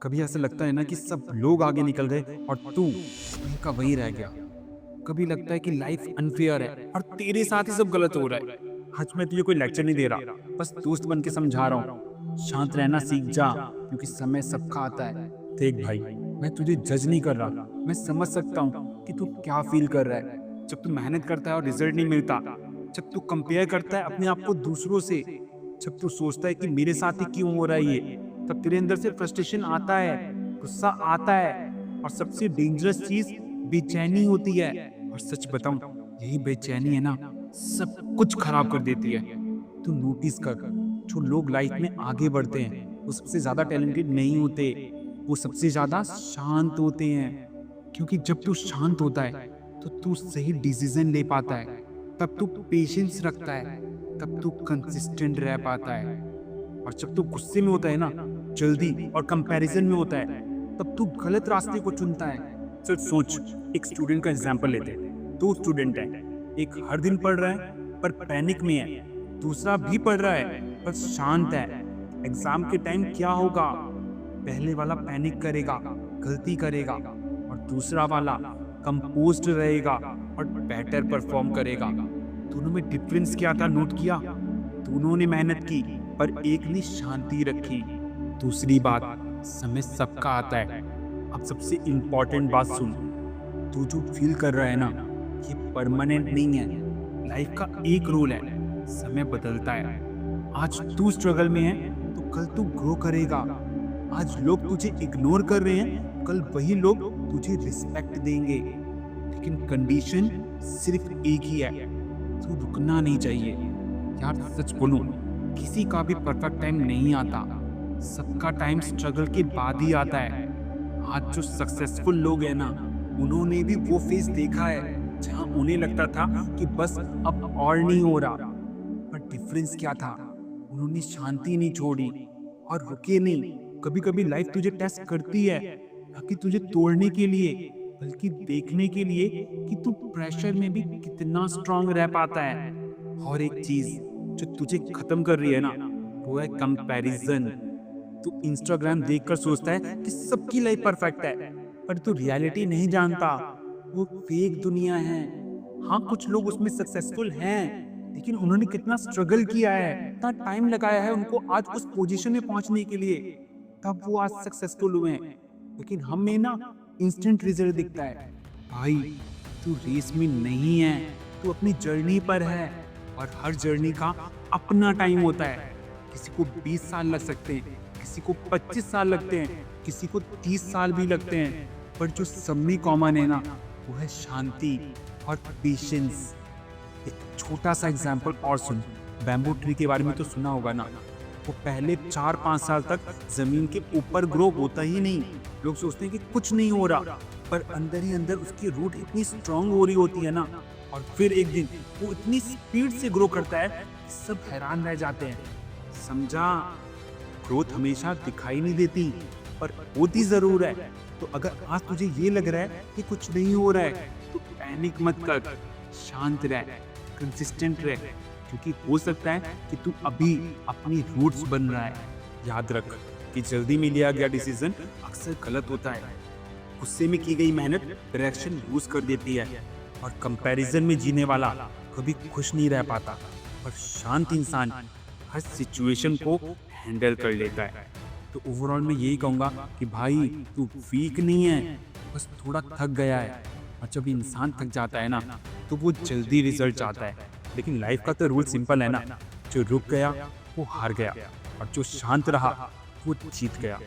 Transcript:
कभी ऐसा लगता है ना कि सब लोग आगे निकल गए और तू वहीं का वहीं रह गया। कभी लगता है कि लाइफ अनफेयर है और तेरे साथ ही सब गलत हो रहा है। आज मैं तुझे कोई लेक्चर नहीं दे रहा, बस दोस्त बन के समझा रहा हूँ। शांत रहना सीख जा, क्योंकि समय सबका आता है। देख भाई, मैं तुझे जज नहीं कर रहा, मैं समझ सकता हूँ कि तू क्या फील कर रहा है। जब तू मेहनत करता है और रिजल्ट नहीं मिलता, जब तू कंपेयर करता है अपने आप को दूसरों से, जब तू सोचता है कि मेरे साथ ही क्यों हो रहा है ये, तब तेरे अंदर से फ्रस्ट्रेशन आता है, गुस्सा आता है, और सबसे डेंजरस चीज बेचैनी होती है। और सच बताऊं, यही बेचैनी है ना, सब कुछ खराब कर देती है। तू नोटिस कर, जो लोग लाइफ में आगे बढ़ते हैं वो सबसे ज्यादा टैलेंटेड नहीं होते, वो सबसे ज्यादा शांत होते हैं। क्योंकि जब तू शांत होता है तो तू सही डिसीजन ले पाता है, तब तू पेशेंस रखता है, तब तू कंसिस्टेंट रह पाता है। और जब तू गुस्से में होता है ना, जल्दी और कंपैरिजन में होता है, तब तू गलत रास्ते को चुनता है। चल सोच, एक स्टूडेंट का एग्जांपल लेते हैं। दो स्टूडेंट हैं, एक हर दिन पढ़ रहा है पर पैनिक में है, दूसरा भी पढ़ रहा है पर शांत है। एग्जाम के टाइम क्या होगा? पहले वाला पैनिक करेगा, गलती करेगा, और दूसरा वाला कंपोज्ड रहेगा और बेटर परफॉर्म करेगा। दोनों में डिफरेंस क्या था, नोट किया? दोनों ने मेहनत की पर एक ने शांति रखी। दूसरी बात, समय सबका आता है। अब सबसे इम्पोर्टेंट बात सुन, तू जो फील कर रहा है ना, ये परमानेंट नहीं है। लाइफ का एक रूल है, समय बदलता है। आज तू स्ट्रगल में है तो कल तू ग्रो करेगा। आज लोग तुझे इग्नोर कर रहे हैं, कल वही लोग तुझे रिस्पेक्ट देंगे। लेकिन कंडीशन सिर्फ एक ही है, तू रुकना नहीं चाहिए। यार सच बोलूं, किसी का भी परफेक्ट टाइम नहीं आता, सबका टाइम स्ट्रगल के बाद ही आता है। आज जो सक्सेसफुल लोग हैं ना, उन्होंने भी वो फेज देखा है जहां उन्हें लगता था कि बस अब और नहीं हो रहा। पर डिफरेंस क्या था? उन्होंने शांति नहीं छोड़ी और रुके नहीं। कभी कभी लाइफ तुझे टेस्ट करती है, ना कि तुझे तोड़ने के लिए, बल्कि देखने के लिए कि तू प्रेशर में भी कितना स्ट्रांग रह पाता है। और एक चीज जो तुझे खत्म कर रही है ना, वो है कंपैरिजन। तू इंस्टाग्राम देखकर सोचता है कि सबकी लाइफ परफेक्ट है, पर तू रियलिटी नहीं जानता, वो फेक दुनिया है। हाँ, कुछ लोग उसमें सक्सेसफुल हैं, लेकिन उन्होंने कितना स्ट्रगल किया है, कितना टाइम लगाया है उनको आज उस पोजीशन में पहुंचने के लिए, तब वो आज सक्सेसफुल हुए हैं। लेकिन हमें ना इंस्टेंट रिजल्ट दिखता है। भाई, तू रेस में नहीं है, तू अपनी जर्नी पर है, और हर जर्नी का अपना टाइम होता है। किसी को 20 साल लग सकते हैं, किसी को 25 साल लगते हैं, किसी को 30 साल भी लगते हैं, पर जो सब में कॉमन है ना, वो है शांति और पेशेंस। एक छोटा सा एग्जाम्पल और सुन, बैम्बू ट्री के बारे में तो सुना होगा ना। वो पहले 4-5 साल तक जमीन के ऊपर ग्रो होता ही नहीं। लोग सोचते हैं कि कुछ नहीं हो रहा, पर अंदर ही अंदर उसकी रूट इतनी स्ट्रांग हो रही होती है ना, और फिर एक दिन वो इतनी स्पीड से ग्रो करता है कि सब हैरान रह जाते हैं। समझा? ग्रोथ हमेशा दिखाई नहीं देती, पर होती जरूर है। तो अगर आज तुझे ये लग रहा है कि कुछ नहीं हो रहा है, तो पैनिक मत कर, शांत रह, कंसिस्टेंट रह, क्योंकि हो सकता है कि तू अभी अपनी रूट्स बन रहा है। याद रख कि जल्दी में लिया गया डिसीजन अक्सर गलत होता है। गुस्से में की गई मेहनत डायरेक्शन लूज कर देती है, और कंपैरिजन में जीने वाला कभी खुश नहीं रह पाता। पर शांत इंसान हर सिचुएशन को हैंडल कर लेता है। तो ओवरऑल मैं यही कहूँगा कि भाई, तू वीक नहीं है, बस थोड़ा थक गया है। और जब इंसान थक जाता है ना, तो वो जल्दी रिजल्ट चाहता है। लेकिन लाइफ का तो रूल सिंपल है ना, जो रुक गया वो हार गया, और जो शांत रहा वो जीत गया।